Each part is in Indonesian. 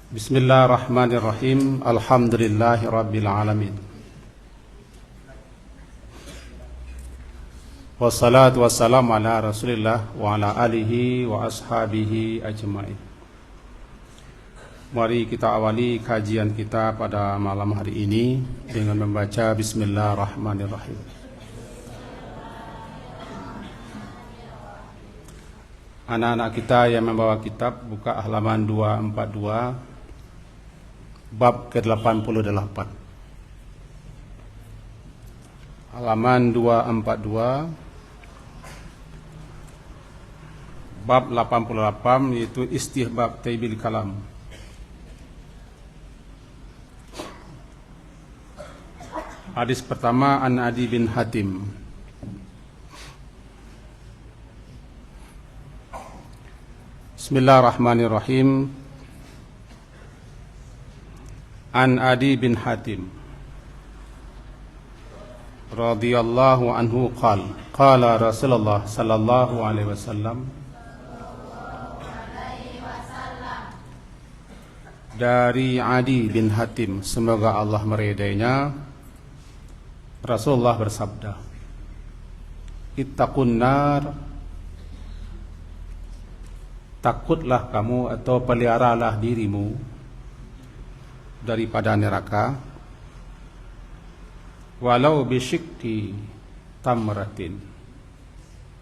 Bismillahirrahmanirrahim. Alhamdulillahi rabbil alamin. Wassalatu wassalamu ala Rasulillah wa ala alihi wa ashabihi ajmain. Mari kita awali kajian kita pada malam hari ini dengan membaca Bismillahirrahmanirrahim. Anak-anak kita yang membawa kitab, buka halaman 242 bab ke-88. Halaman 242 bab 88, yaitu istihbab taibil kalam. Hadis pertama, An Adi bin Hatim. Bismillahirrahmanirrahim. An Adi bin Hatim radhiyallahu anhu qala Rasulullah sallallahu alaihi wasallam, dari Adi bin Hatim, semoga Allah meridainya, Rasulullah bersabda, ittaqun nar, takutlah kamu atau peliharalah dirimu daripada neraka, walau bisyikti tamratin,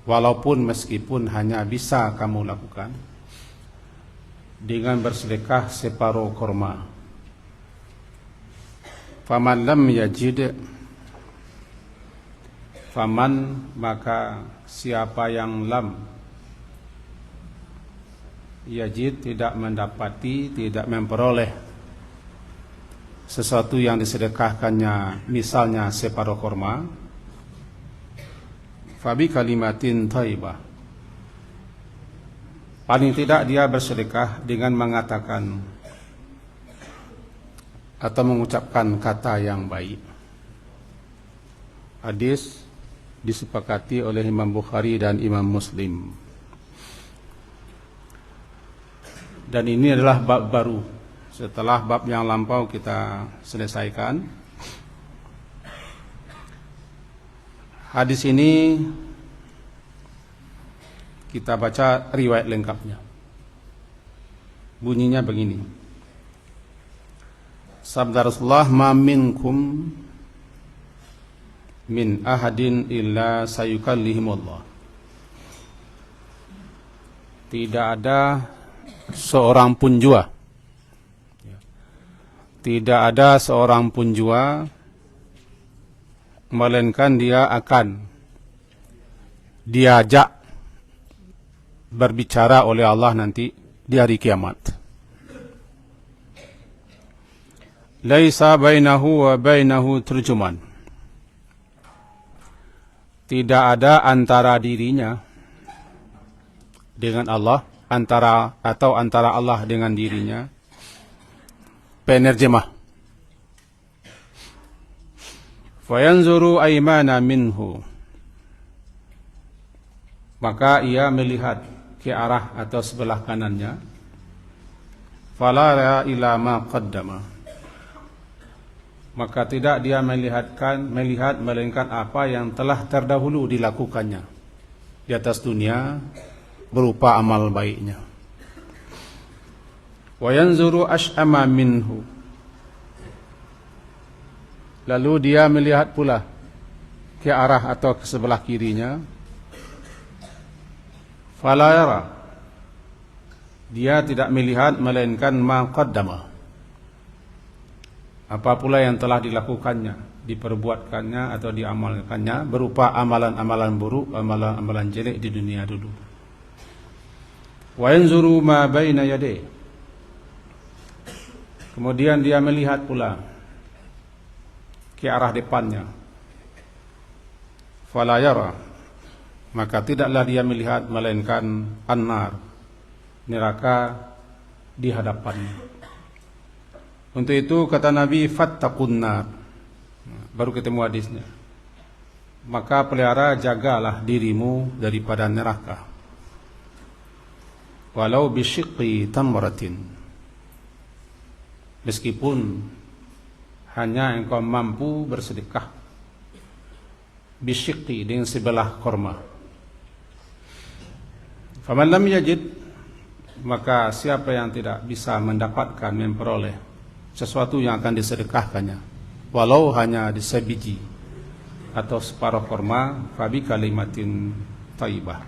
walaupun meskipun hanya bisa kamu lakukan dengan bersedekah separuh kurma. Faman lam yajid, faman maka siapa yang lam yajid tidak mendapati, tidak memperoleh sesuatu yang disedekahkannya, misalnya separuh kurma, fabi kalimatin thayyibah, paling tidak dia bersedekah dengan mengatakan atau mengucapkan kata yang baik. Hadis disepakati oleh Imam Bukhari dan Imam Muslim. Dan ini adalah bab baru setelah bab yang lampau kita selesaikan. Hadis ini kita baca riwayat lengkapnya. Bunyinya begini. Sabda Rasulullah, ma minkum min ahadin illa sayukallihimullah. Tidak ada seorang pun jua, tidak ada seorang pun jua, melainkan dia akan diajak berbicara oleh Allah nanti di hari kiamat. Laisa bainahu wa bainahu turjuman. Tidak ada antara dirinya dengan Allah, antara Allah dengan dirinya penerjemah. Fayanzuru aymana minhu, maka ia melihat ke arah atau sebelah kanannya. Fala ila ma qaddama, maka tidak dia melihat melainkan apa yang telah terdahulu dilakukannya di atas dunia berupa amal baiknya. Wa yanzuru ash'ama minhu, lalu dia melihat pula ke arah atau ke sebelah kirinya. Fala yara, dia tidak melihat melainkan ma qaddama, apa pula yang telah dilakukannya, diperbuatkannya atau diamalkannya berupa amalan-amalan buruk, amalan-amalan jelek di dunia dulu. Wa yanzuru ma baina yadayhi, kemudian dia melihat pula ke arah depannya. Fala yara, maka tidaklah dia melihat melainkan an-nar, neraka di hadapannya. Untuk itu kata Nabi, fattaqun nar, baru ketemu hadisnya, maka pelihara, jagalah dirimu daripada neraka. Walau bisyiqqi tamratin, meskipun hanya engkau mampu bersedekah bisyikti dengan sebelah korma. Faman lam yajid, maka siapa yang tidak bisa mendapatkan, memperoleh sesuatu yang akan disedekahkannya, walau hanya di sebiji atau separuh korma, fabi kalimatin thayyibah,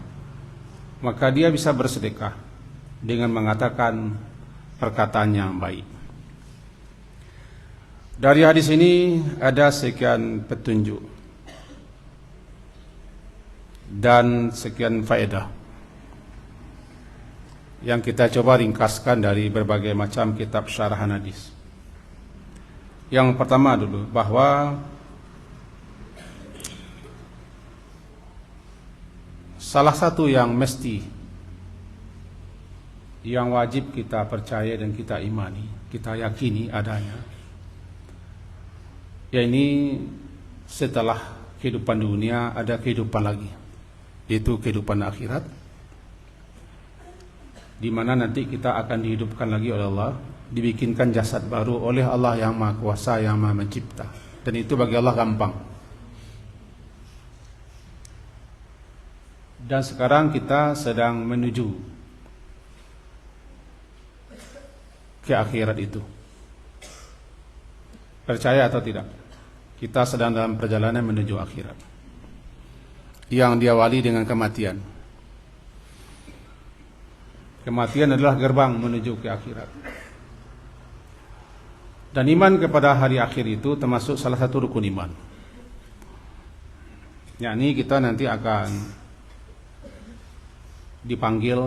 maka dia bisa bersedekah dengan mengatakan perkataan yang baik. Dari hadis ini ada sekian petunjuk dan sekian faedah yang kita coba ringkaskan dari berbagai macam kitab syarahan hadis. Yang pertama dulu, bahwa salah satu yang mesti, yang wajib kita percaya dan kita imani, kita yakini adanya, yakni setelah kehidupan dunia ada kehidupan lagi, yaitu kehidupan akhirat, di mana nanti kita akan dihidupkan lagi oleh Allah, dibikinkan jasad baru oleh Allah yang Maha Kuasa, yang Maha Mencipta, dan itu bagi Allah gampang. Dan sekarang kita sedang menuju ke akhirat itu. Percaya atau tidak, kita sedang dalam perjalanan menuju akhirat yang diawali dengan kematian. Kematian adalah gerbang menuju ke akhirat. Dan iman kepada hari akhir itu termasuk salah satu rukun iman. Yakni kita nanti akan dipanggil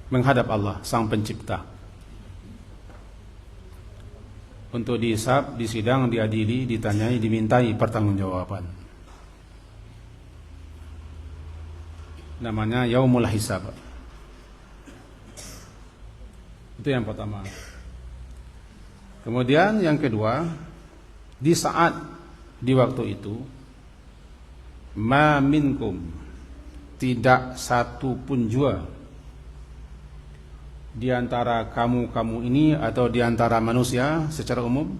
menghadap Allah Sang Pencipta untuk dihisab, disidang, diadili, ditanyai, dimintai pertanggungjawaban. Namanya Yaumul Hisab. Itu yang pertama. Kemudian yang kedua, di saat, di waktu itu, ma minkum, tidak satu pun jua di antara kamu ini atau di antara manusia secara umum,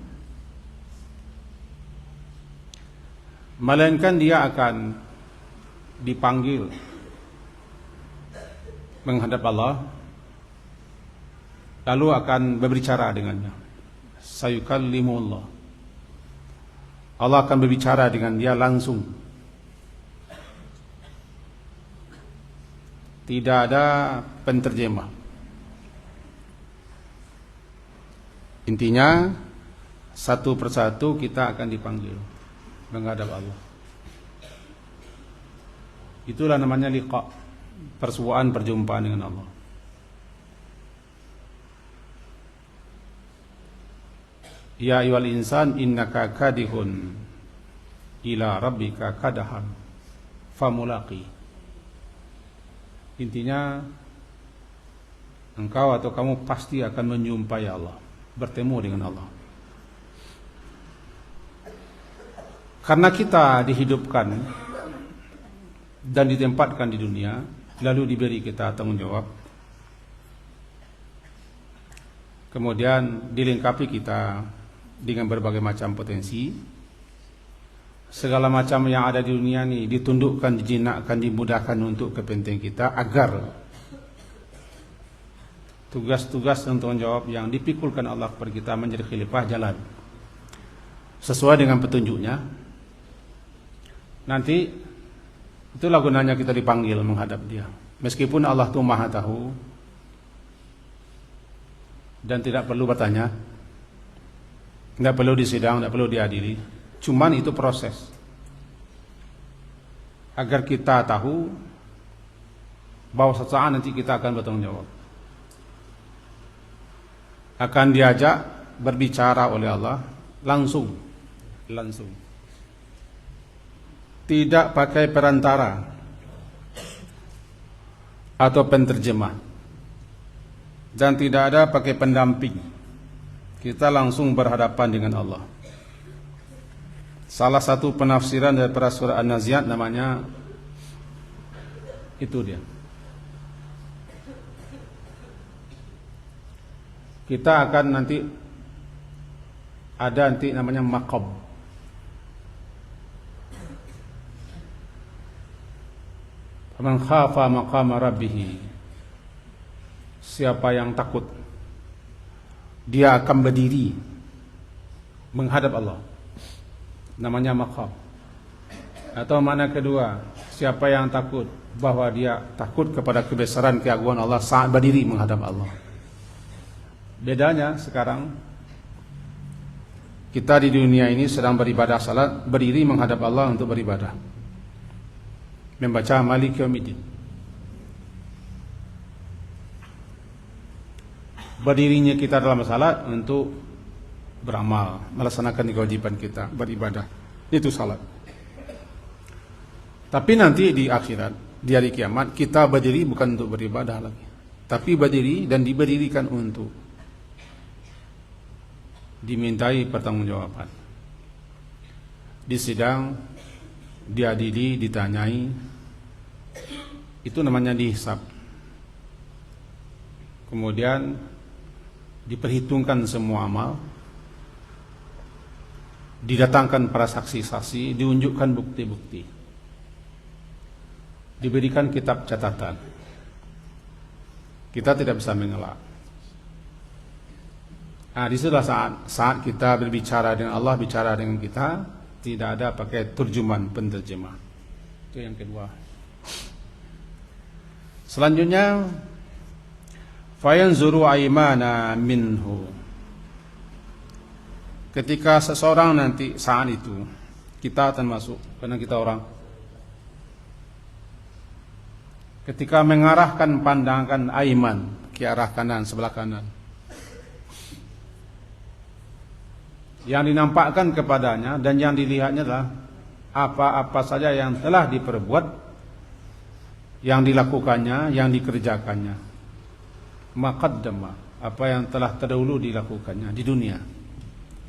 melainkan dia akan dipanggil menghadap Allah, lalu akan berbicara dengannya. Sayukallimullah, Allah akan berbicara dengan dia langsung. Tidak ada penterjemah. Intinya satu persatu kita akan dipanggil menghadap Allah. Itulah namanya liqa, persuaan, perjumpaan dengan Allah. Ya ayyuhal insan innaka kadihun ila rabbika kadahan famulaqi. Intinya engkau atau kamu pasti akan menjumpai Allah, bertemu dengan Allah. Karena kita dihidupkan dan ditempatkan di dunia, lalu diberi kita tanggung jawab, kemudian dilengkapi kita dengan berbagai macam potensi. Segala macam yang ada di dunia ini ditundukkan, dijinakkan, dimudahkan untuk kepentingan kita, agar tugas-tugas dan tanggung jawab yang dipikulkan Allah kepada kita menjadi khalifah jalan sesuai dengan petunjuknya. Nanti itulah gunanya kita dipanggil menghadap Dia. Meskipun Allah itu Maha tahu dan tidak perlu bertanya, tidak perlu disidang, tidak perlu diadili. Cuman itu proses agar kita tahu bahwa suatu saat nanti kita akan bertanggung jawab, akan diajak berbicara oleh Allah langsung, tidak pakai perantara atau penterjemah, dan tidak ada pakai pendamping. Kita langsung berhadapan dengan Allah. Salah satu penafsiran daripada surah An-Nazi'at namanya itu dia. kita akan nanti ada namanya maqam. Man khafa maqama rabbih, siapa yang takut dia akan berdiri menghadap Allah, namanya maqam. Atau mana kedua, siapa yang takut bahwa dia takut kepada kebesaran keagungan Allah saat berdiri menghadap Allah. Bedanya sekarang kita di dunia ini sedang beribadah salat, berdiri menghadap Allah untuk beribadah, membaca Maliki Yaumiddin. Berdirinya kita dalam salat untuk beramal, melaksanakan kewajiban kita, beribadah. Itu salat. Tapi nanti di akhirat, di hari kiamat, kita berdiri bukan untuk beribadah lagi, tapi berdiri dan diberdirikan untuk dimintai pertanggungjawaban. Disidang, diadili, ditanyai, itu namanya dihisab. Kemudian diperhitungkan semua amal, didatangkan para saksi-saksi, diunjukkan bukti-bukti, diberikan kitab catatan. Kita tidak bisa mengelak. Nah, disitulah saat kita berbicara dengan Allah, bicara dengan kita, tidak ada pakai terjemahan penterjemah. Itu yang kedua. Selanjutnya, fayanzuru aymana minhu. Ketika seseorang nanti saat itu, kita akan masuk, karena kita orang. Ketika mengarahkan pandangan ayman ke arah kanan, sebelah kanan, yang dinampakkan kepadanya dan yang dilihatnya adalah apa-apa saja yang telah diperbuat, yang dilakukannya, yang dikerjakannya. Maqaddama, apa yang telah terdahulu dilakukannya di dunia,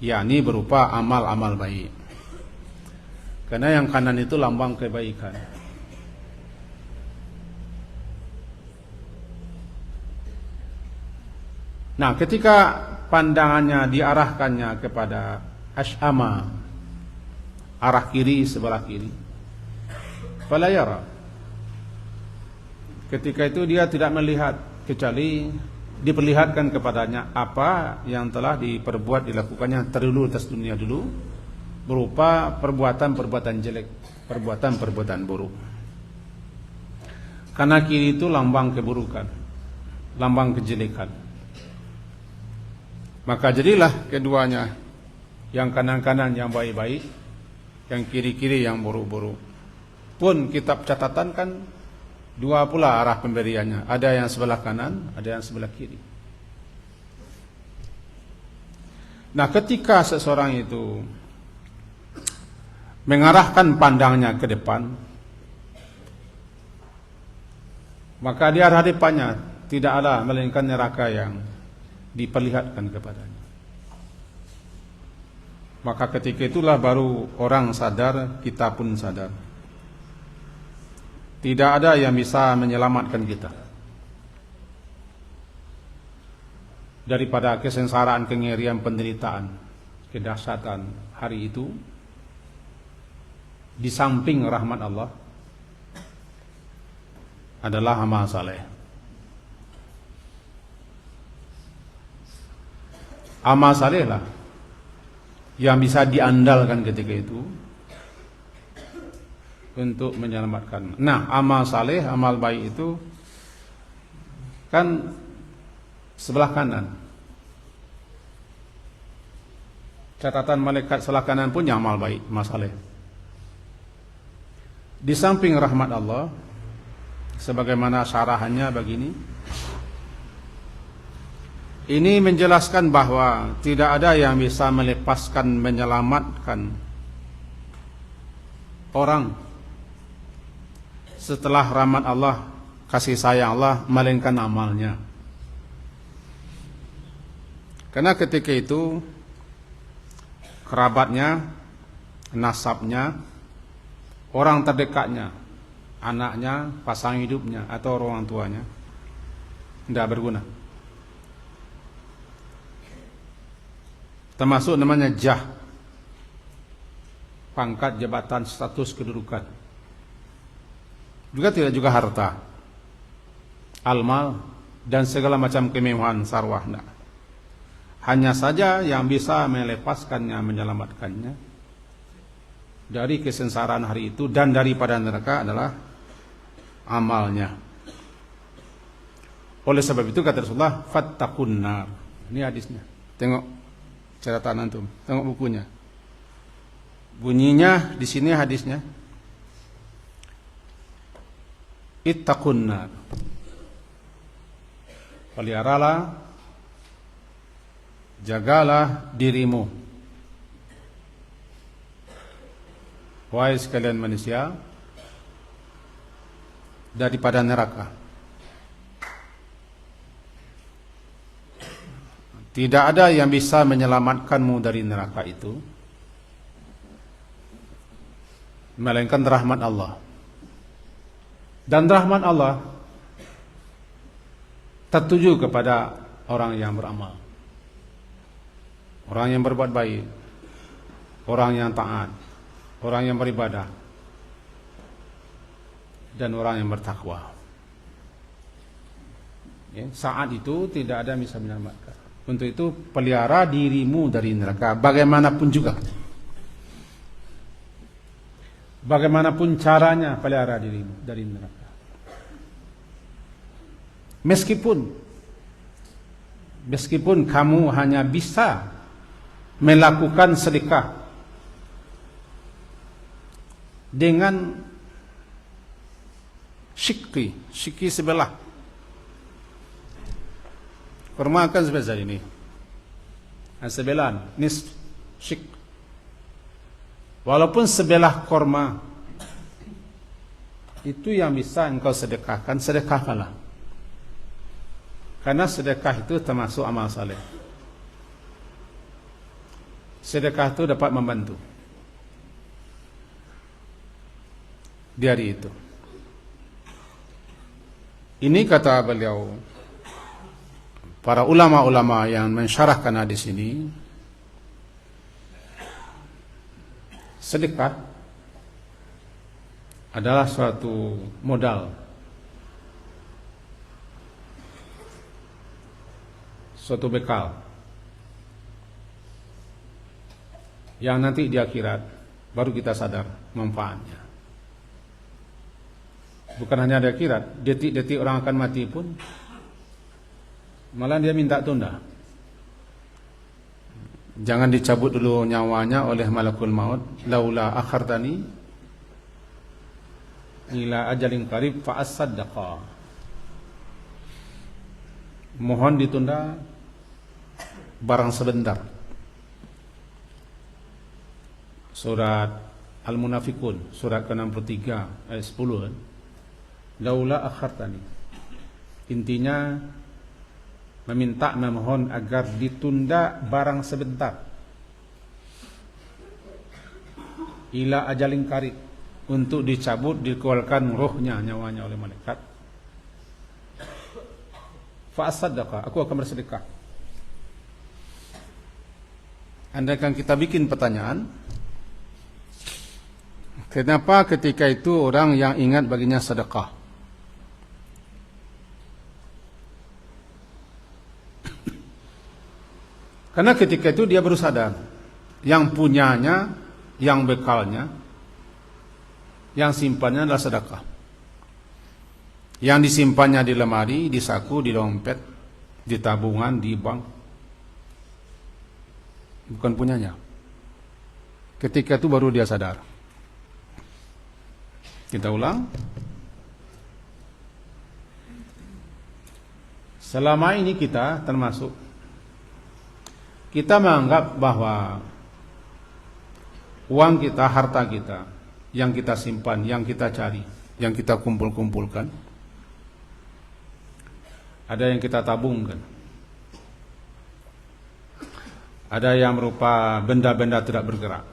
yakni berupa amal-amal baik. Karena yang kanan itu lambang kebaikan. Nah, ketika pandangannya diarahkannya kepada asy'ama, arah kiri, sebelah kiri, fala yara, ketika itu dia tidak melihat, kecuali diperlihatkan kepadanya apa yang telah diperbuat, dilakukannya terdahulu atas dunia dulu, berupa perbuatan-perbuatan jelek, perbuatan-perbuatan buruk. Karena kiri itu lambang keburukan, lambang kejelekan. Maka jadilah keduanya, yang kanan-kanan yang baik-baik, yang kiri-kiri yang buruk-buruk. Pun kitab catatan kan dua pula arah pemberiannya, ada yang sebelah kanan, ada yang sebelah kiri. Nah, ketika seseorang itu mengarahkan pandangnya ke depan, maka di arah depannya tidak ada melainkan neraka yang diperlihatkan kepadanya. Maka ketika itulah baru orang sadar, kita pun sadar. Tidak ada yang bisa menyelamatkan kita daripada kesengsaraan, kengerian, penderitaan, kedahsyatan hari itu. Di samping rahmat Allah adalah amal saleh. Amal saleh lah yang bisa diandalkan ketika itu untuk menyelamatkan. Nah, amal saleh, amal baik itu kan sebelah kanan. Catatan malaikat sebelah kanan punya amal baik, amal saleh. Di samping rahmat Allah, sebagaimana syarahannya begini. Ini menjelaskan bahwa tidak ada yang bisa melepaskan, menyelamatkan orang setelah rahmat Allah, kasih sayang Allah, melainkan amalnya. Karena ketika itu kerabatnya, nasabnya, orang terdekatnya, anaknya, pasangan hidupnya, atau orang tuanya tidak berguna. termasuk namanya jah, pangkat, jabatan, status, kedudukan. Juga tidak juga harta, almal, dan segala macam kemewahan sarwah. Nah, hanya saja yang bisa melepaskannya, menyelamatkannya dari kesengsaraan hari itu dan daripada neraka adalah amalnya. Oleh sebab itu kata Rasulullah, fattaqun nar. Ini hadisnya. Tengok catatan antum, tengok bukunya. Bunyinya di sini hadisnya, ittaqun nar. Peliharalah, jagalah dirimu, wahai sekalian manusia, daripada neraka. Tidak ada yang bisa menyelamatkanmu dari neraka itu melainkan rahmat Allah. Dan rahmat Allah tertuju kepada orang yang beramal, orang yang berbuat baik, orang yang taat, orang yang beribadah, dan orang yang bertakwa. Ya, saat itu tidak ada yang bisa menyelamatkan. Untuk itu pelihara dirimu dari neraka bagaimanapun juga. Bagaimanapun caranya pelihara dirimu dari neraka. Meskipun kamu hanya bisa melakukan sedekah dengan syiki sebelah. Kurma kan sebesar ini, sebelah nis syik. Walaupun sebelah kurma itu yang bisa engkau sedekahkan, sedekahkanlah. Karena sedekah itu termasuk amal saleh. Sedekah itu dapat membantu di hari itu. Ini kata beliau, para ulama-ulama yang mensyarahkan hadis ini, sedekah adalah suatu modal, suatu bekal yang nanti di akhirat baru kita sadar manfaatnya. Bukan hanya di akhirat, detik-detik orang akan mati pun malah dia minta tunda. Jangan dicabut dulu nyawanya oleh malakul maut. Laula akhartani ila ajalin qarib fa asaddaqa. Mohon ditunda barang sebentar. Surat Al-Munafiqun, surat ke-63 ayat 10. Laula akhartani. Intinya meminta, memohon agar ditunda barang sebentar, ila ajalin qarib, untuk dicabut, dikeluarkan rohnya, nyawanya oleh malaikat. Fa asaddaqa, aku akan bersedekah. Andaikan kita bikin pertanyaan, kenapa ketika itu orang yang ingat baginya sedekah? Karena ketika itu dia baru sadar, yang punyanya, yang bekalnya, yang simpannya adalah sedekah. Yang disimpannya di lemari, di saku, di dompet, di tabungan, di bank, bukan punyanya. Ketika itu baru dia sadar. Kita ulang. Selama ini kita termasuk, kita menganggap bahwa uang kita, harta kita, yang kita simpan, yang kita cari, yang kita kumpul-kumpulkan, ada yang kita tabungkan, ada yang berupa benda-benda tidak bergerak,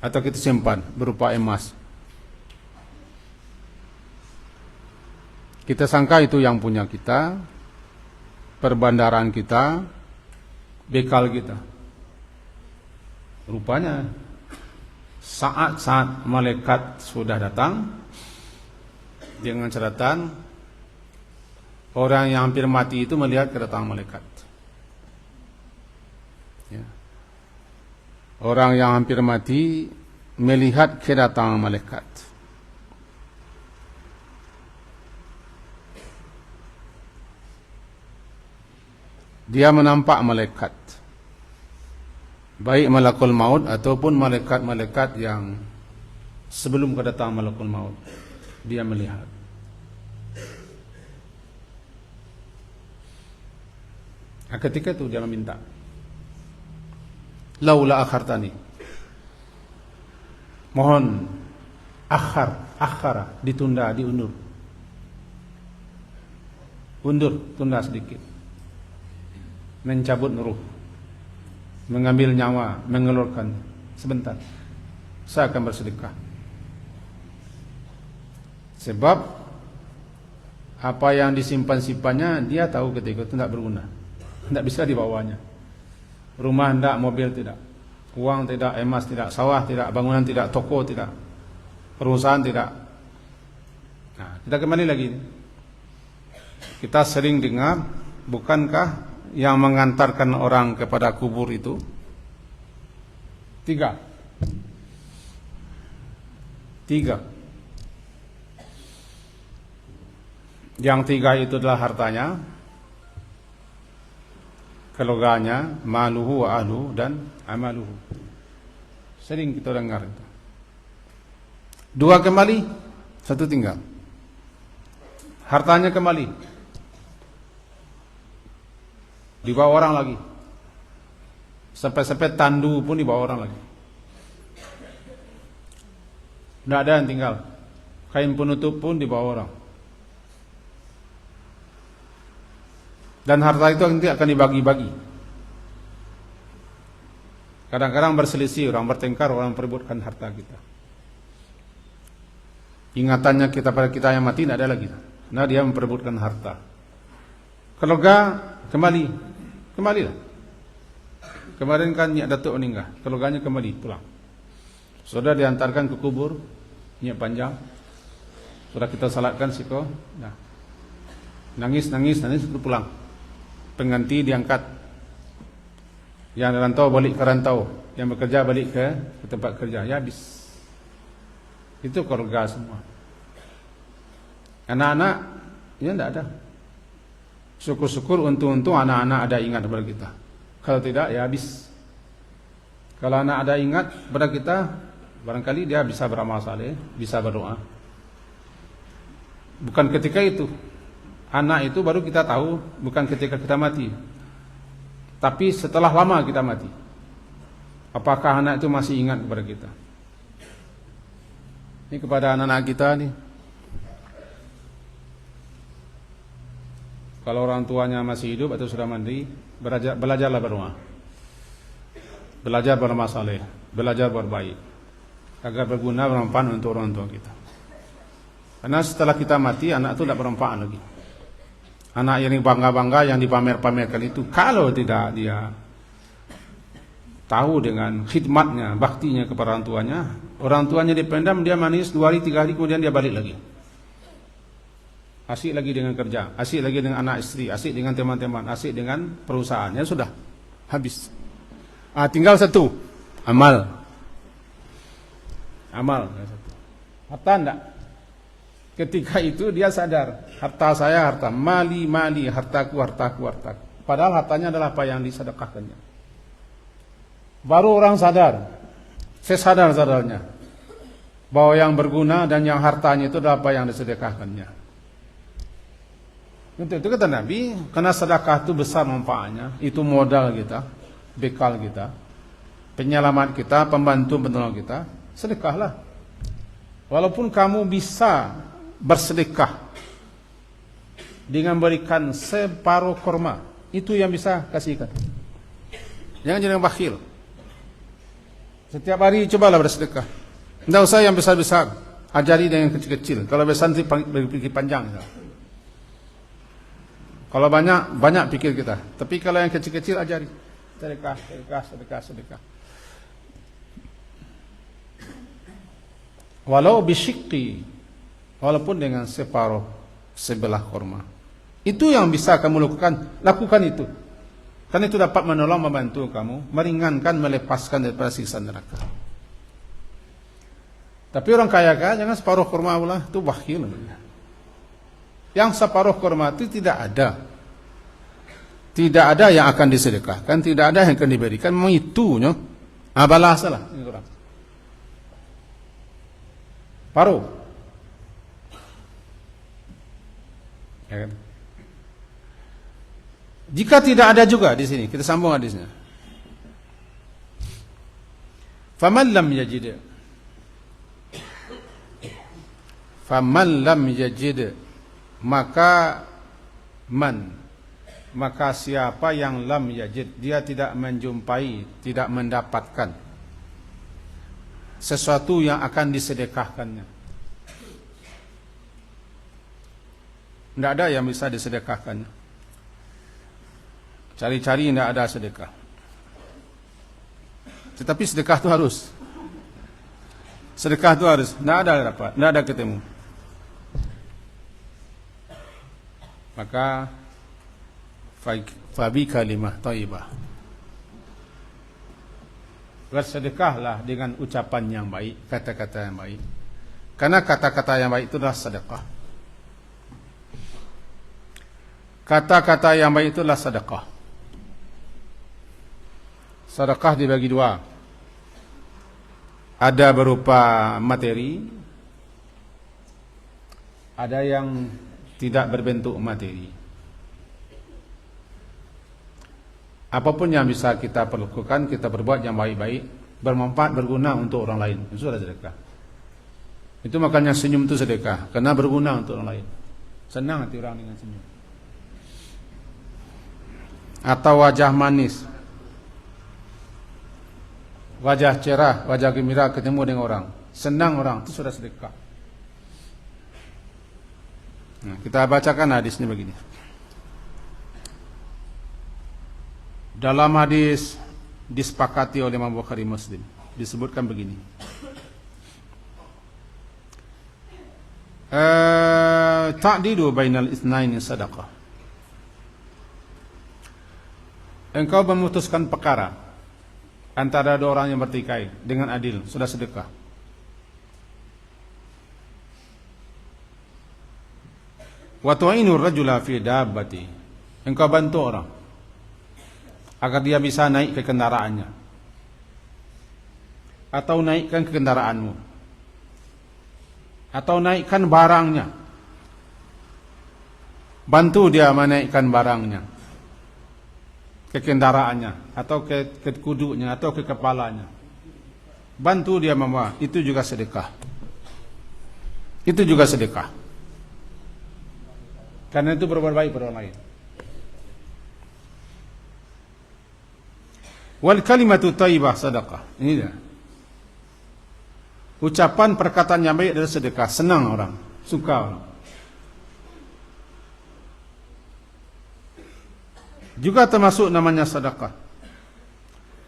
atau kita simpan berupa emas. Kita sangka itu yang punya kita, perbandaran kita, bekal kita. Rupanya saat malaikat sudah datang dengan catatan orang yang hampir mati itu melihat kedatangan malaikat. Ya. Orang yang hampir mati melihat kedatangan malaikat. Dia menampak malaikat, baik malakul maut ataupun malaikat-malaikat yang sebelum kedatangan malakul maut. Dia melihat. Nah, ketika itu dia meminta, laula akhartani, mohon akhara, ditunda, diundur, tunda sedikit, mencabut ruh, mengambil nyawa, mengeluarkan sebentar, saya akan bersedekah. Sebab apa yang disimpan-simpannya dia tahu ketika itu tidak berguna, tidak bisa dibawanya. Rumah tidak, mobil tidak, uang tidak, emas tidak, sawah tidak, bangunan tidak, toko tidak, perusahaan tidak. Nah, kita kembali lagi. Kita sering dengar, bukankah yang mengantarkan orang kepada kubur itu tiga. Yang tiga itu adalah hartanya, keluarganya, maluhu wa ahluhu, dan amaluhu. Sering kita dengar itu. Dua kembali, satu tinggal. Hartanya kembali, dibawa orang lagi. Sampai-sampai tandu pun dibawa orang lagi. Tidak ada yang tinggal. Kain penutup pun dibawa orang. Dan harta itu nanti akan dibagi-bagi. Kadang-kadang berselisih, orang bertengkar, orang perebutkan harta kita. Ingatannya kita pada kita yang mati tidak ada lagi. Nah, dia memperebutkan harta. Keluarga kembalilah. Kemarin kan Nyak Datuk meninggal, keluarganya kembali pulang. Sudah diantarkan ke kubur, Nyak panjang. Sudah kita salatkan siko. Nah, nangis itu pulang. Pengganti diangkat. Yang rantau balik ke rantau, yang bekerja balik ke tempat kerja. Ya habis. Itu keluarga semua. Anak-anak ya tidak ada. Syukur-syukur untung-untung anak-anak ada ingat kepada kita. Kalau tidak ya habis. Kalau anak ada ingat kepada kita, barangkali dia bisa beramal saleh, bisa berdoa. Bukan ketika itu. Anak itu baru kita tahu, bukan ketika kita mati, tapi setelah lama kita mati. Apakah anak itu masih ingat kepada kita? Ini kepada anak-anak kita nih. Kalau orang tuanya masih hidup atau sudah mandi, belajarlah berdoa, belajar beramal saleh, belajar berbaik, agar berguna bermanfaat untuk orang tua kita. Karena setelah kita mati, anak itu tidak bermanfaat lagi. Anak yang bangga-bangga, yang dipamer-pamerkan itu, kalau tidak dia tahu dengan khidmatnya, baktinya kepada orang tuanya dipendam, dia manis 2 hari 3 hari, kemudian dia balik lagi. Asik lagi dengan kerja, asik lagi dengan anak istri, asik dengan teman-teman, asik dengan perusahaan. Ya sudah, habis. Tinggal satu, amal. Harta enggak? Ketika itu dia sadar, harta saya, harta mali, hartaku. Padahal hartanya adalah apa yang disedekahkannya. Baru orang sadar, sesadar-sadarnya, bahwa yang berguna dan yang hartanya itu adalah apa yang disedekahkannya. Untuk itu kata Nabi, karena sedekah itu besar manfaatnya, itu modal kita, bekal kita, penyelamat kita, pembantu penolong kita, sedekahlah. Walaupun kamu bisa bersedekah dengan berikan separuh kurma, itu yang bisa kasihkan. Jangan jadi bakhil. Setiap hari cobalah bersedekah. Tidak usah yang besar-besar, ajari dengan kecil-kecil. Kalau besar nanti berpikir panjang. Kalau banyak pikir kita. Tapi kalau yang kecil-kecil ajari. Sedekah, sedekah, sedekah, sedekah. Walau bisyikki, walaupun dengan sebelah kurma. Itu yang bisa kamu lakukan itu. Karena itu dapat menolong, membantu kamu, meringankan, melepaskan daripada siksa neraka. Tapi orang kaya kan, jangan separuh kurma pula, itu bakhil. Yang separuh kurma itu tidak ada. Tidak ada yang akan disedekahkan, tidak ada yang akan diberikan. Memang itu, balas salah. Paruh. Ya kan? Jika tidak ada juga di sini, kita sambung hadisnya. Faman lam yajid, maka siapa yang lam yajid, dia tidak menjumpai, tidak mendapatkan sesuatu yang akan disedekahkannya. Tidak ada yang bisa disedekahkannya. Cari-cari tidak ada sedekah. Tetapi sedekah itu harus. Sedekah itu harus. Tidak ada dapat, tidak ada ketemu. Maka fabi kalimah thayyibah, bersedekahlah dengan ucapan yang baik, kata-kata yang baik. Karena kata-kata yang baik itu adalah sedekah. Kata-kata yang baik itu adalah sedekah. Sedekah dibagi dua. Ada berupa materi, ada yang tidak berbentuk materi. Apapun yang bisa kita perlukan, kita berbuat yang baik-baik, bermanfaat, berguna untuk orang lain, itu adalah sedekah. Itu makanya senyum itu sedekah, karena berguna untuk orang lain. Senang hati orang dengan senyum. Atau wajah manis, wajah cerah, wajah gembira ketemu dengan orang, senang orang, itu sudah sedekah. Nah, kita bacakan hadisnya begini. Dalam hadis disepakati oleh Imam Bukhari Muslim, disebutkan begini. Ta'dilu bainal itsnaini sadaqah. Engkau memutuskan perkara antara dua orang yang bertikai dengan adil, sudah sedekah. Wa tu'inu ar-rajula fi dabbati. Engkau bantu orang agar dia bisa naik ke kendaraannya, atau naikkan ke kendaraanmu, atau naikkan barangnya. Bantu dia menaikkan barangnya ke kendaraannya, atau ke kuduknya, atau ke kepalanya. Bantu dia membawa, itu juga sedekah. Itu juga sedekah. Karena itu berbuat baik pada orang lain. Wal kalimatu thayyibah sedekah. Ini dia. Ucapan perkataan yang baik adalah sedekah. Senang orang, suka orang. Juga termasuk namanya sedekah.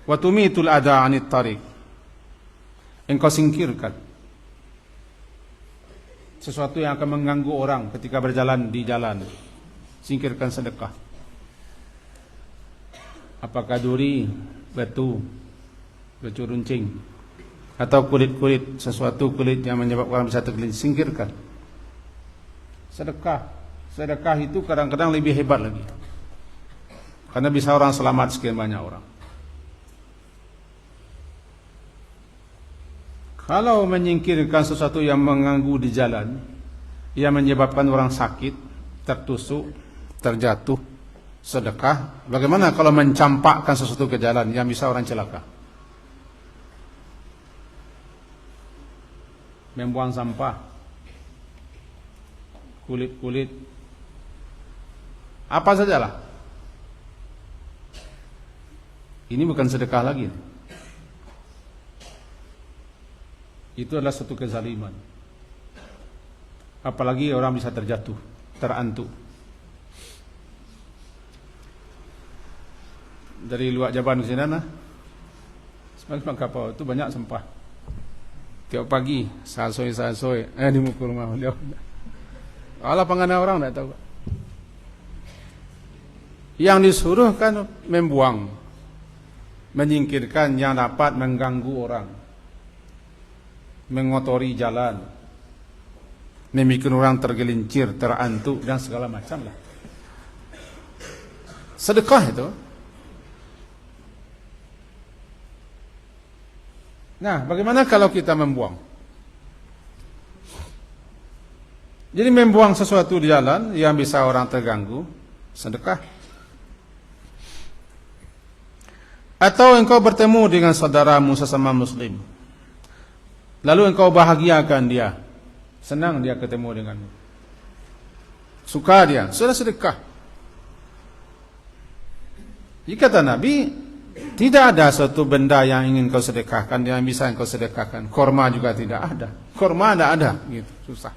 Wa tumitul adha 'anit tariq. Engkau singkirkan sesuatu yang akan mengganggu orang ketika berjalan di jalan. Singkirkan sedekah. Apakah duri, batu runcing, atau kulit-kulit, sesuatu kulit yang menyebabkan orang bisa tergelincir, singkirkan. Sedekah itu kadang-kadang lebih hebat lagi, karena bisa orang selamat sekian banyak orang. Kalau menyingkirkan sesuatu yang mengganggu di jalan, yang menyebabkan orang sakit, tertusuk, terjatuh, sedekah. Bagaimana kalau mencampakkan sesuatu ke jalan yang bisa orang celaka? Membuang sampah, kulit-kulit, apa sajalah. Ini bukan sedekah lagi. Itu adalah satu kezaliman. Apalagi orang bisa terjatuh, terantuk. dari luar Jaban ke sini nah. Semakin kapal itu banyak sampah. Tiap pagi sasoi di muka rumah dia. Allah pengenal orang tak tahu. Yang disuruh kan membuang, menyingkirkan yang dapat mengganggu orang, mengotori jalan, membuat orang tergelincir, terantuk dan segala macam lah. Sedekah itu. Nah, bagaimana kalau kita membuang? Jadi membuang sesuatu di jalan yang bisa orang terganggu, sedekah. Atau engkau bertemu dengan saudaramu sesama muslim, lalu engkau bahagiakan dia, senang dia ketemu denganmu, suka dia, sudah sedekah. Jika kata Nabi, tidak ada suatu benda yang ingin kau sedekahkan yang bisa kau sedekahkan. Korma juga tidak ada. Korma tidak ada, gitu, susah.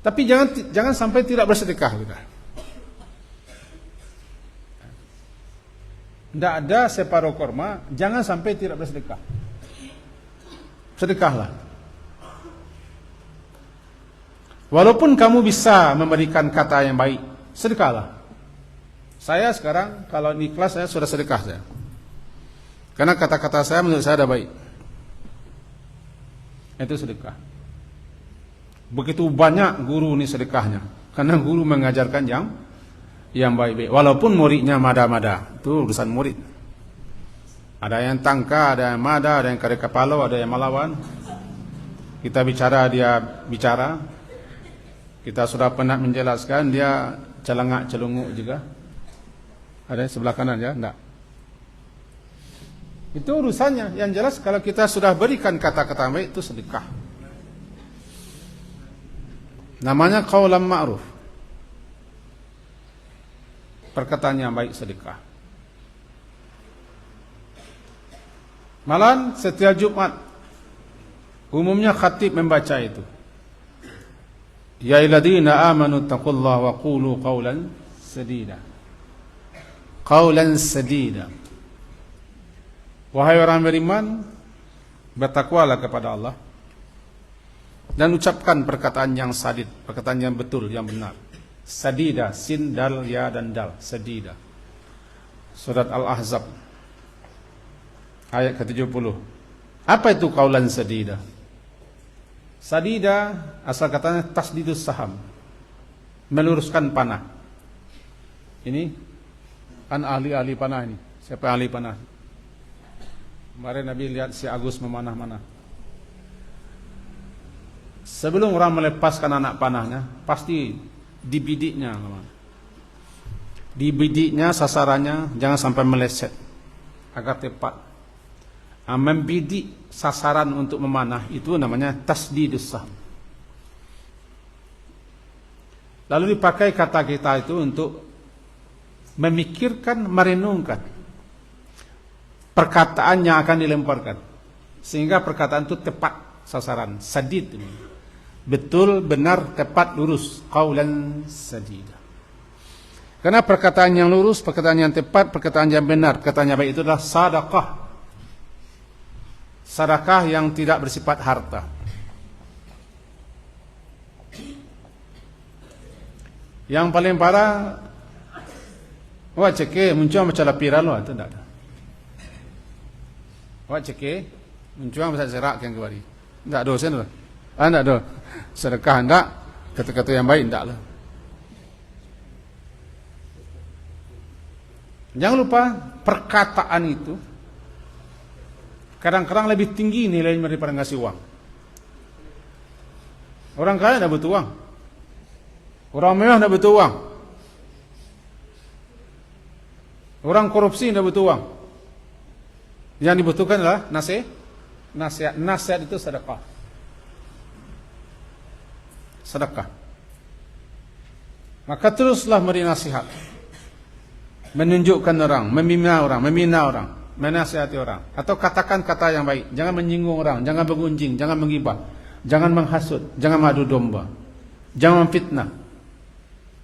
Tapi jangan sampai tidak bersedekah kita. Tidak ada separuh korma, jangan sampai tidak bersedekah. Sedekahlah. Walaupun kamu bisa memberikan kata yang baik, sedekahlah. Saya sekarang kalau di kelas saya sudah sedekah saya. Karena kata-kata saya menurut saya ada baik. Itu sedekah. Begitu banyak guru ini sedekahnya. Karena guru mengajarkan yang baik-baik. Walaupun muridnya mada-mada. Itu urusan murid. Ada yang tangka, ada yang mada, ada yang kare kepala, ada yang malawan. Kita bicara, dia bicara. Kita sudah pernah menjelaskan, dia celengak-celunguk juga. Ada sebelah kanan ya? Enggak. Itu urusannya. Yang jelas kalau kita sudah berikan kata-kata baik, itu sedekah. Namanya qaulan ma'ruf. Perkataan yang baik, sedekah. Malam setiap Jumat umumnya khatib membaca itu. Ya ayyuhalladzina amanu taqullaha wa qulu qaulan sadida. Qaulan sadida. Wahai orang beriman, bertakwalah kepada Allah dan ucapkan perkataan yang sadid, perkataan yang betul, yang benar. Sadida, sin, dal, ya dan dal, sadida. Surat Al-Ahzab ayat ke-70. Apa itu qaulan sadida? Sadida asal katanya tasdidus saham, meluruskan panah. Ini kan ahli-ahli panah ini. Siapa ahli panah? Kemarin Nabi lihat si Agus memanah-manah. Sebelum orang melepaskan anak panahnya, pasti dibidiknya. Dibidiknya, sasarannya jangan sampai meleset, agar tepat. Membidik sasaran untuk memanah itu namanya tasdidus saham. Lalu dipakai kata kita itu untuk memikirkan, merenungkan perkataan yang akan dilemparkan, sehingga perkataan itu tepat sasaran, sadid, betul, benar, tepat, lurus. Qaulan sadida. Karena perkataan yang lurus, perkataan yang tepat, perkataan yang benar, perkataan yang baik itu adalah sedekah. Sedekah yang tidak bersifat harta. Yang paling parah, wah ceke muncul macam lapiran lo, itu tidak ada. Wah ceke muncul macam serak yang kembali. Tidak dosen lah. Tidak do. Sedekah tidak, kata-kata yang baik tidak lah. Jangan lupa perkataan itu kadang-kadang lebih tinggi nilainya daripada ngasih uang. Orang kaya tidak butuh uang. Orang mewah tidak butuh uang. Orang korupsi tidak butuh uang. Yang dibutuhkan adalah nasihat. Nasihat itu sedekah. Sedekah. Maka teruslah beri nasihat. Menunjukkan orang, membina orang, menasihati orang. Atau katakan kata yang baik. Jangan menyinggung orang, jangan menggunjing, jangan menggibah, jangan menghasut, jangan mengadu domba, jangan memfitnah,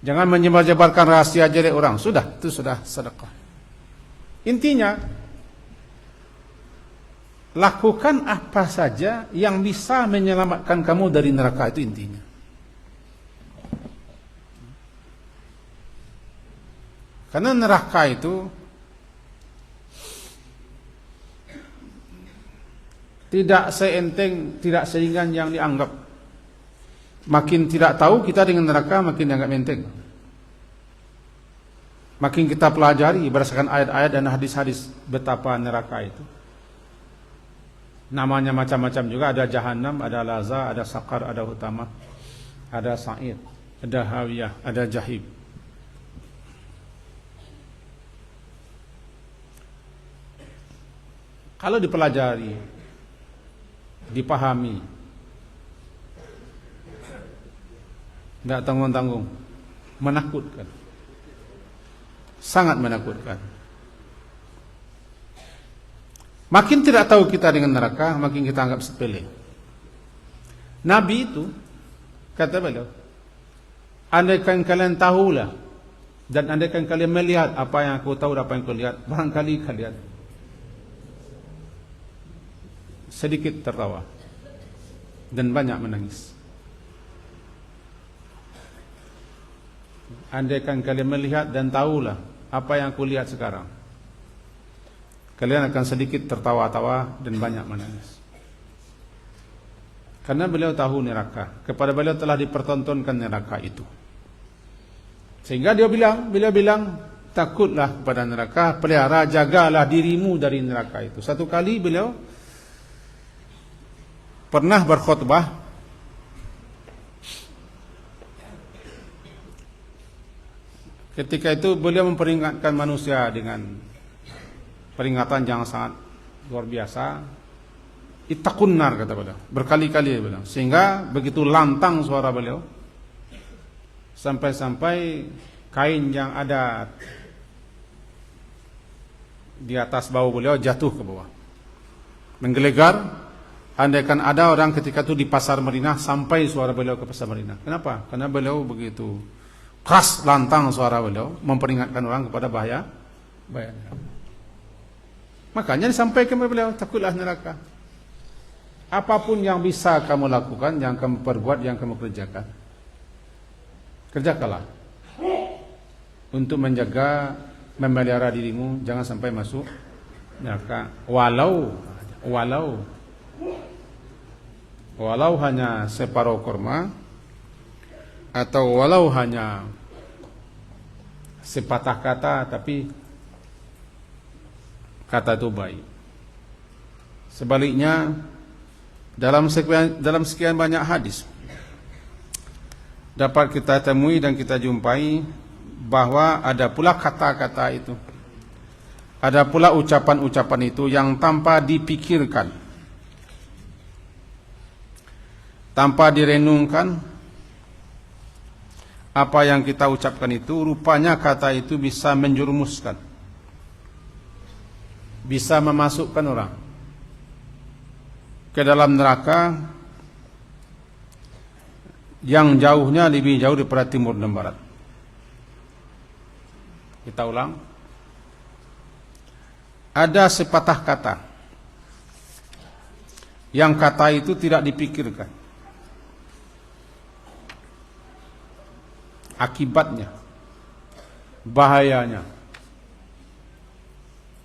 jangan menyebar-jebarkan rahasia jelek orang. Sudah, itu sudah sedekah. Intinya, lakukan apa saja yang bisa menyelamatkan kamu dari neraka, itu intinya. Karena neraka itu tidak seenteng, tidak seringan yang dianggap. Makin tidak tahu kita dengan neraka, makin dianggap enteng. Makin kita pelajari berdasarkan ayat-ayat dan hadis-hadis betapa neraka itu. Namanya macam-macam juga, ada Jahannam, ada Laza, ada Saqar, ada Hutama, ada Sa'ir, ada Hawiyah, ada Jahim. Kalau dipelajari, dipahami, tidak tanggung-tanggung, menakutkan, sangat menakutkan. Makin tidak tahu kita dengan neraka, makin kita anggap sepele. Nabi itu kata beliau, andaikan kalian tahulah, dan andaikan kalian melihat apa yang aku tahu dan apa yang aku lihat, barangkali kalian sedikit tertawa dan banyak menangis. Andaikan kalian melihat dan tahulah apa yang aku lihat sekarang, kalian akan sedikit tertawa-tawa dan banyak menangis. Karena beliau tahu neraka, kepada beliau telah dipertontonkan neraka itu. Sehingga beliau bilang, takutlah kepada neraka, pelihara, jagalah dirimu dari neraka itu. Satu kali beliau pernah berkhutbah ketika itu beliau memperingatkan manusia dengan peringatan yang sangat luar biasa. Ittaqun nar, kata beliau, berkali-kali beliau, sehingga begitu lantang suara beliau sampai-sampai kain yang ada di atas bau beliau jatuh ke bawah, menggelegar. Andaikan ada orang ketika itu di pasar Madinah, sampai suara beliau ke pasar Madinah. Kenapa? Karena beliau begitu keras, lantang suara beliau, memperingatkan orang kepada bahaya. Makanya disampaikan kepada beliau, takutlah neraka. Apapun yang bisa kamu lakukan, yang kamu perbuat, yang kamu kerjakan, kerjakanlah untuk menjaga, memelihara dirimu, jangan sampai masuk neraka. Walau hanya separuh kurma, atau walau hanya sepatah kata, tapi kata itu baik. Sebaliknya, dalam sekian banyak hadis dapat kita temui dan kita jumpai bahwa ada pula kata-kata itu, ada pula ucapan-ucapan itu yang tanpa dipikirkan, tanpa direnungkan, apa yang kita ucapkan itu, rupanya kata itu bisa menjerumuskan, bisa memasukkan orang ke dalam neraka yang jauhnya lebih jauh daripada timur dan barat. Kita ulang. Ada sepatah kata yang kata itu tidak dipikirkan, akibatnya, bahayanya,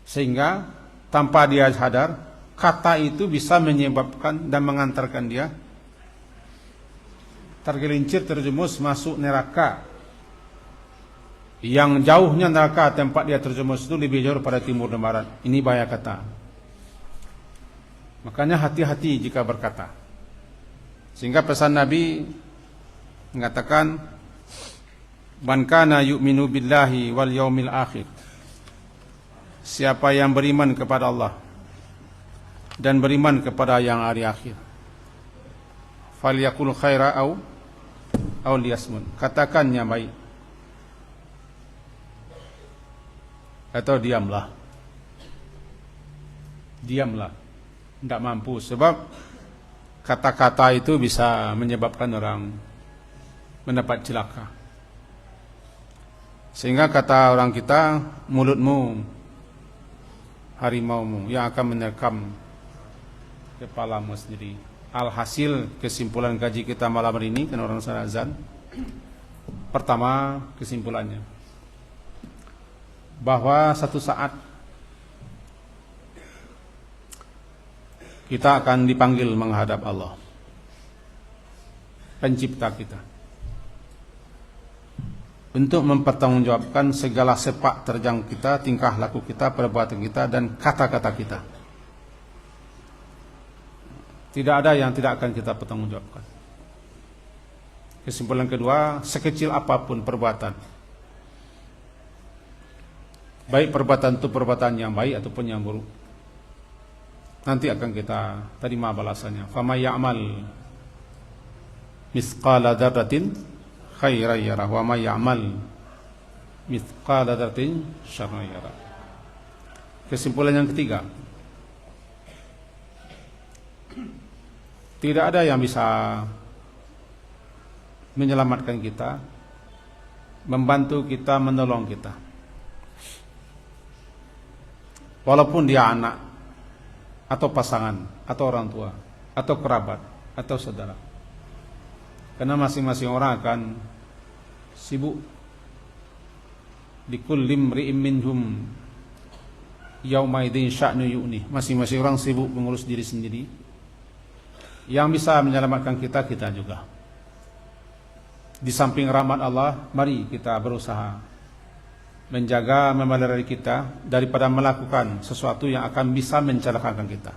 sehingga tanpa dia sadar, kata itu bisa menyebabkan dan mengantarkan dia tergelincir, terjerumus masuk neraka, yang jauhnya neraka tempat dia terjerumus itu lebih jauh pada timur dan barat. Ini bahaya kata. Makanya hati-hati jika berkata. Sehingga pesan Nabi mengatakan, man kana yu'minu billahi wal yaumil akhir, siapa yang beriman kepada Allah dan beriman kepada yang hari akhir, falyakul khaira au liyasmut, katakan yang baik atau diamlah. Tidak mampu, sebab kata-kata itu bisa menyebabkan orang mendapat celaka. Sehingga kata orang kita, mulutmu harimaumu yang akan menerkam kepalamu sendiri. Alhasil kesimpulan kaji kita malam ini, karena orang salah azan. Pertama, kesimpulannya bahwa satu saat kita akan dipanggil menghadap Allah, pencipta kita, untuk mempertanggungjawabkan segala sepak terjang kita, tingkah laku kita, perbuatan kita, dan kata-kata kita. Tidak ada yang tidak akan kita pertanggungjawabkan. Kesimpulan kedua, sekecil apapun perbuatan, baik perbuatan itu perbuatan yang baik ataupun yang buruk, nanti akan kita terima balasannya. Fama ya'mal mithqala dzarratin khairan yarah wa may ya'mal mithqala dzarratin syarran yarah. Kesimpulan yang ketiga, tidak ada yang bisa menyelamatkan kita, membantu kita, menolong kita, walaupun dia anak atau pasangan atau orang tua atau kerabat atau saudara. Karena masing-masing orang akan sibuk. Likulli imri'in minhum yauma idzin sya'nu yu'ni. Masing-masing orang sibuk mengurus diri sendiri. Yang bisa menyelamatkan kita, kita juga. Di samping rahmat Allah, mari kita berusaha menjaga, memelihara diri kita daripada melakukan sesuatu yang akan bisa mencelakakan kita.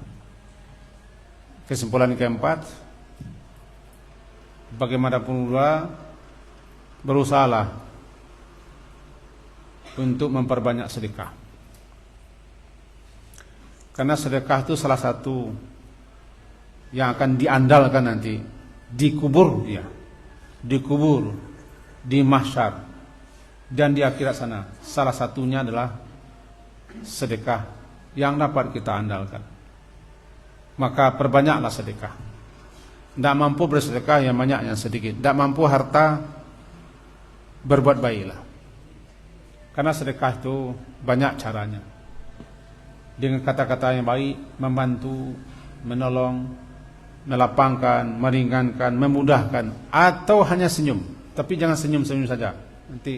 Kesimpulan keempat, bagaimanapun pula, berusahalah untuk memperbanyak sedekah. Karena sedekah itu salah satu yang akan diandalkan nanti, dikubur dia, dikubur di mahsyar dan di akhirat sana. Salah satunya adalah sedekah yang dapat kita andalkan. Maka perbanyaklah sedekah. Tidak mampu bersedekah, yang banyak yang sedikit. Tidak mampu harta, berbuat baiklah. Karena sedekah itu banyak caranya. Dengan kata-kata yang baik, membantu, menolong, melapangkan, meringankan, memudahkan, atau hanya senyum. Tapi jangan senyum-senyum saja, nanti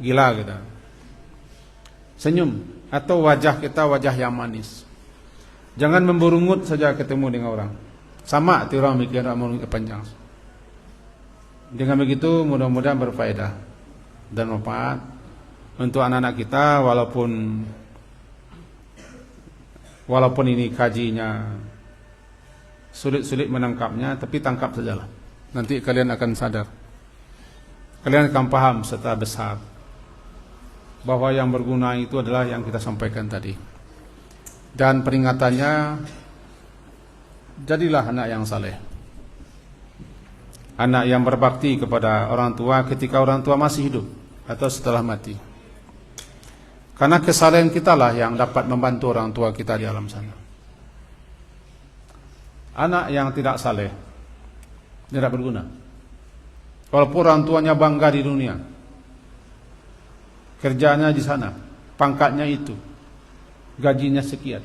gila kita. Senyum, atau wajah kita wajah yang manis. Jangan memburungut saja ketemu dengan orang. Sama hati orang mikir umur panjang. Dengan begitu mudah-mudahan berfaedah dan manfaat untuk anak-anak kita, walaupun ini kajinya sulit-sulit menangkapnya, tapi tangkap sajalah. Nanti kalian akan sadar, kalian akan paham setelah besar bahwa yang berguna itu adalah yang kita sampaikan tadi. Dan peringatannya, jadilah anak yang saleh, anak yang berbakti kepada orang tua ketika orang tua masih hidup atau setelah mati. Karena kesalehan kita lah yang dapat membantu orang tua kita di alam sana. Anak yang tidak saleh tidak berguna. Walaupun orang tuanya bangga di dunia, kerjanya di sana, pangkatnya itu, gajinya sekian,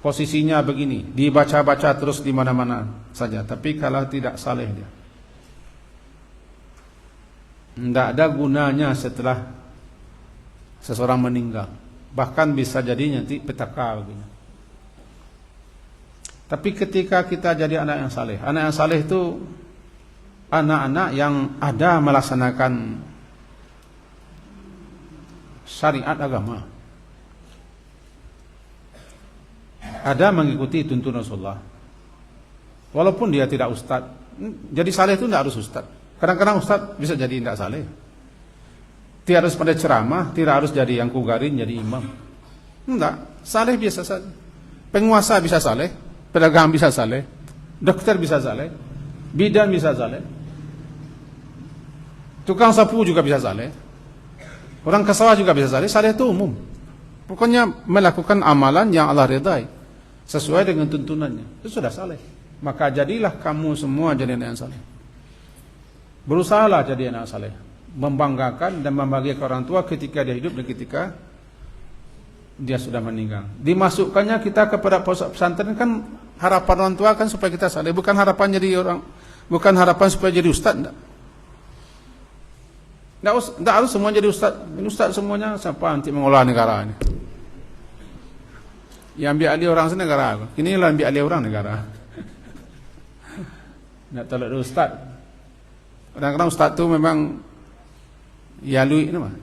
posisinya begini, dibaca-baca terus di mana-mana saja. Tapi kalau tidak saleh dia, tidak ada gunanya setelah seseorang meninggal. Bahkan bisa jadi nanti petaka begini. Tapi ketika kita jadi anak yang saleh itu anak-anak yang ada melaksanakan syariat agama, ada mengikuti tuntunan Rasulullah, walaupun dia tidak ustad. Jadi saleh itu tidak harus ustad. Kadang-kadang ustad bisa jadi tidak saleh. Tidak harus pada ceramah, tidak harus jadi yang kugarin, jadi imam. Tidak, saleh biasa saja. Penguasa bisa saleh, pedagang bisa saleh, dokter bisa saleh, bidan bisa saleh, tukang sapu juga bisa saleh, orang ke sawah juga bisa saleh. Saleh itu umum. Pokoknya melakukan amalan yang Allah ridai sesuai dengan tuntunannya, itu sudah saleh. Maka jadilah kamu semua jadi anak yang saleh. Berusahalah jadi anak saleh, membanggakan dan membahagiakan orang tua ketika dia hidup dan ketika dia sudah meninggal. Dimasukkannya kita kepada pondok pesantren kan harapan orang tua kan supaya kita saleh, bukan harapan supaya jadi ustaz. Enggak harus semua jadi ustaz. Ini ustaz semuanya siapa nanti mengolah negara ini? Yang ambil alih orang negara. Ini lah ambil alih orang negara. Nak tolak ustaz. Kadang-kadang ustaz tu memang ya lui ni mah.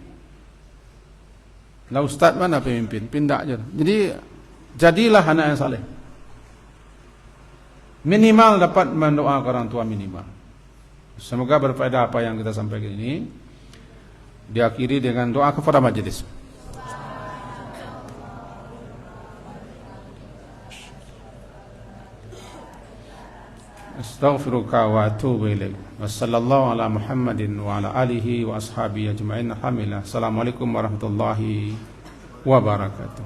Lah ustaz mana pemimpin? Pindah aja. Jadi jadilah anak yang saleh. Minimal dapat mendoakan orang tua minimal. Semoga berfaedah apa yang kita sampaikan ini. Diakhiri dengan doa kepada majelis. Astaghfiruka wa atubu ilaik. Wassallallahu ala Muhammadin wa ala alihi wa ashabihi ajma'in. Alhamdulillah. Assalamualaikum warahmatullahi wabarakatuh.